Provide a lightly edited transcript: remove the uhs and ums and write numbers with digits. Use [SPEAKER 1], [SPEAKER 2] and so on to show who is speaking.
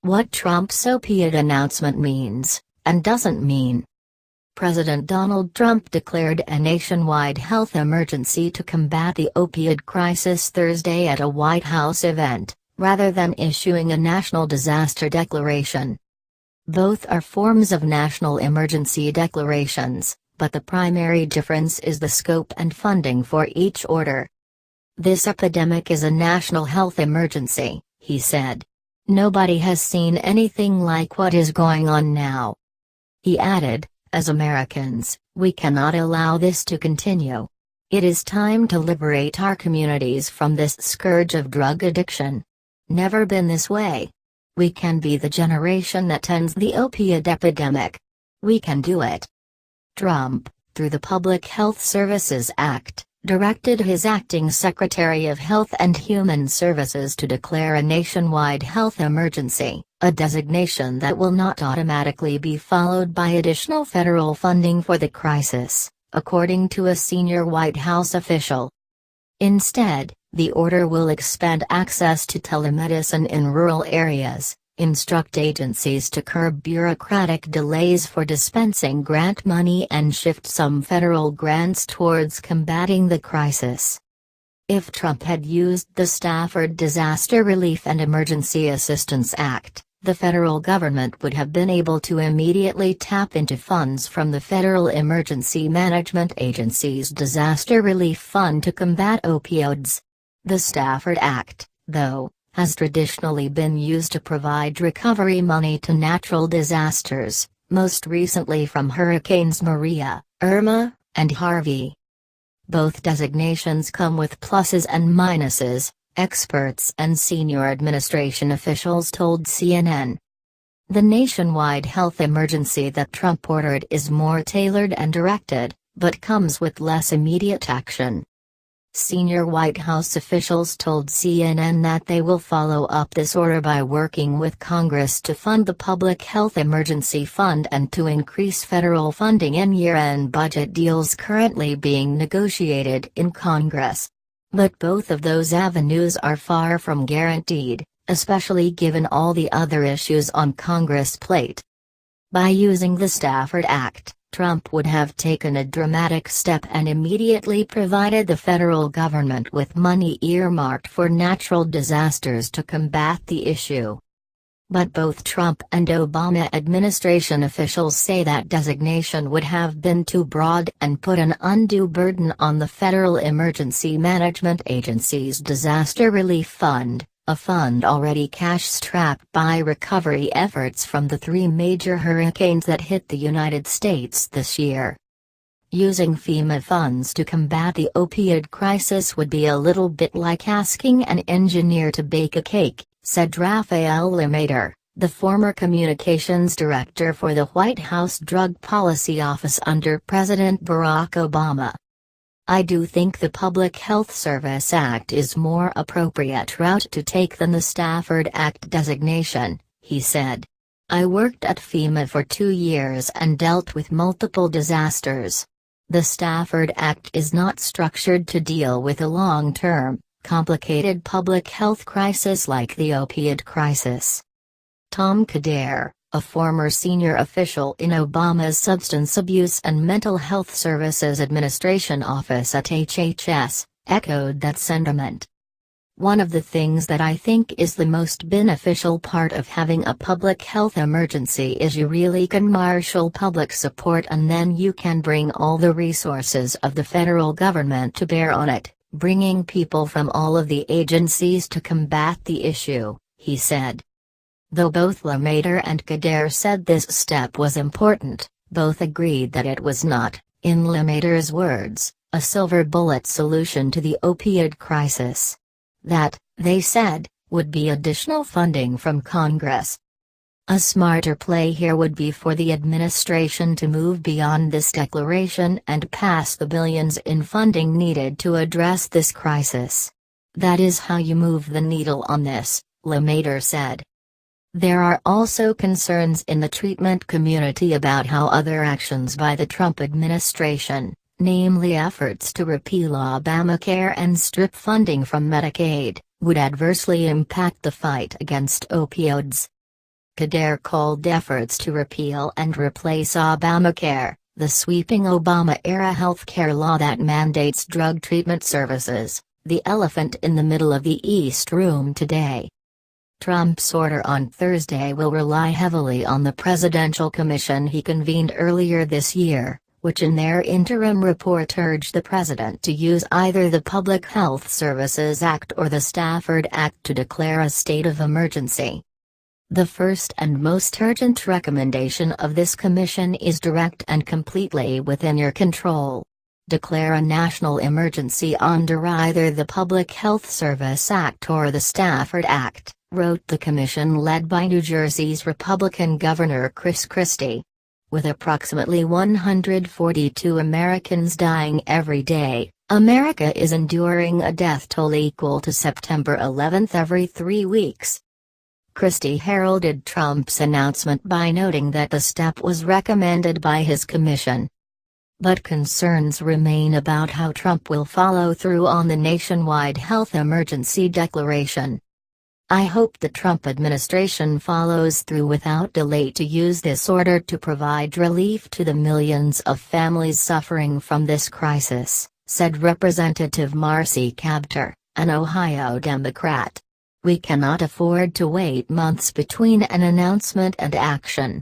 [SPEAKER 1] What Trump's opiate announcement means, and doesn't mean. President Donald Trump declared a nationwide health emergency to combat the opioid crisis Thursday at a White House event, rather than issuing a national disaster declaration. Both are forms of national emergency declarations, but the primary difference is the scope and funding for each order. "This epidemic is a national health emergency," he said. "Nobody has seen anything like what is going on now." He added, "As Americans, we cannot allow this to continue. It is time to liberate our communities from this scourge of drug addiction. Never been this way. We can be the generation that ends the opioid epidemic. We can do it." Trump, through the Public Health Services Act, directed his acting Secretary of Health and Human Services to declare a nationwide health emergency, a designation that will not automatically be followed by additional federal funding for the crisis, according to a senior White House official. Instead, the order will expand access to telemedicine in rural areas, instruct agencies to curb bureaucratic delays for dispensing grant money, and shift some federal grants towards combating the crisis. If Trump had used the Stafford Disaster Relief and Emergency Assistance Act, the federal government would have been able to immediately tap into funds from the Federal Emergency Management Agency's Disaster Relief Fund to combat opioids. The Stafford Act, though, has traditionally been used to provide recovery money to natural disasters, most recently from Hurricanes Maria, Irma, and Harvey. Both designations come with pluses and minuses, experts and senior administration officials told CNN. The nationwide health emergency that Trump ordered is more tailored and directed, but comes with less immediate action. Senior White House officials told CNN that they will follow up this order by working with Congress to fund the Public Health Emergency Fund and to increase federal funding in year-end budget deals currently being negotiated in Congress. But both of those avenues are far from guaranteed, especially given all the other issues on Congress' plate. By using the Stafford Act, Trump would have taken a dramatic step and immediately provided the federal government with money earmarked for natural disasters to combat the issue. But both Trump and Obama administration officials say that designation would have been too broad and put an undue burden on the Federal Emergency Management Agency's Disaster Relief Fund, a fund already cash-strapped by recovery efforts from the three major hurricanes that hit the United States this year. Using FEMA funds to combat the opioid crisis would be a little bit like asking an engineer to bake a cake, said Raphael Lemater, the former communications director for the White House Drug Policy Office under President Barack Obama. "I do think the Public Health Service Act is more appropriate route to take than the Stafford Act designation," he said. "I worked at FEMA for 2 years and dealt with multiple disasters. The Stafford Act is not structured to deal with a long-term, complicated public health crisis like the opioid crisis." Tom Kader, a former senior official in Obama's Substance Abuse and Mental Health Services Administration office at HHS, echoed that sentiment. "One of the things that I think is the most beneficial part of having a public health emergency is you really can marshal public support, and then you can bring all the resources of the federal government to bear on it, bringing people from all of the agencies to combat the issue," he said. Though both Lemater and Kader said this step was important, both agreed that it was not, in Lemater's words, a silver bullet solution to the opioid crisis. That, they said, would be additional funding from Congress. A smarter play here would be for the administration to move beyond this declaration and pass the billions in funding needed to address this crisis. "That is how you move the needle on this," Lemater said. There are also concerns in the treatment community about how other actions by the Trump administration, namely efforts to repeal Obamacare and strip funding from Medicaid, would adversely impact the fight against opioids. to dare called efforts to repeal and replace Obamacare, the sweeping Obama-era healthcare law that mandates drug treatment services, the elephant in the middle of the East Room today. Trump's order on Thursday will rely heavily on the presidential commission he convened earlier this year, which in their interim report urged the president to use either the Public Health Services Act or the Stafford Act to declare a state of emergency. The first and most urgent recommendation of this commission is direct and completely within your control. Declare a national emergency under either the Public Health Service Act or the Stafford Act, wrote the commission led by New Jersey's Republican Governor Chris Christie. With approximately 142 Americans dying every day, America is enduring a death toll equal to September 11 every 3 weeks. Christie heralded Trump's announcement by noting that the step was recommended by his commission. But concerns remain about how Trump will follow through on the nationwide health emergency declaration. I hope the Trump administration follows through without delay to use this order to provide relief to the millions of families suffering from this crisis, said Representative Marcy Kaptur, an Ohio Democrat. We cannot afford to wait months between an announcement and action.